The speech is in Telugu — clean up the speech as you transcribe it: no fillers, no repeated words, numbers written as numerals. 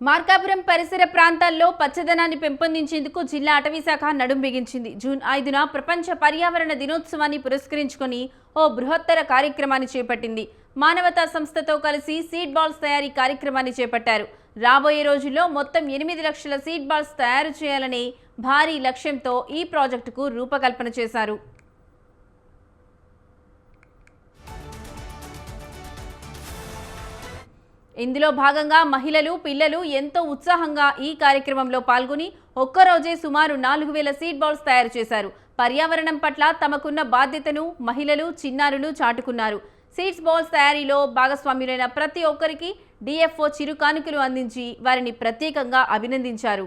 మార్కాపురం పరిసర ప్రాంతాల్లో పచ్చదనాన్ని పెంపొందించేందుకు జిల్లా అటవీ శాఖ నడుం బిగించింది. జూన్ 5న ప్రపంచ పర్యావరణ దినోత్సవాన్ని పురస్కరించుకొని ఓ బృహత్తర కార్యక్రమాన్ని చేపట్టింది. మానవతా సంస్థతో కలిసి సీడ్ బాల్స్ తయారీ కార్యక్రమాన్ని చేపట్టారు. రాబోయే రోజుల్లో మొత్తం 8 లక్షల సీడ్ బాల్స్ తయారు చేయాలనే భారీ లక్ష్యంతో ఈ ప్రాజెక్టుకు రూపకల్పన చేశారు. ఇందులో భాగంగా మహిళలు, పిల్లలు ఎంతో ఉత్సాహంగా ఈ కార్యక్రమంలో పాల్గొని ఒక్కరోజే సుమారు 4000 సీడ్ బాల్స్ తయారు చేశారు. పర్యావరణం పట్ల తమకున్న బాధ్యతను మహిళలు, చిన్నారులు చాటుకున్నారు. సీడ్స్ బాల్స్ తయారీలో భాగస్వామ్యులైన ప్రతి ఒక్కరికి డిఎఫ్ఓ చిరు కానుకలు అందించి వారిని ప్రత్యేకంగా అభినందించారు.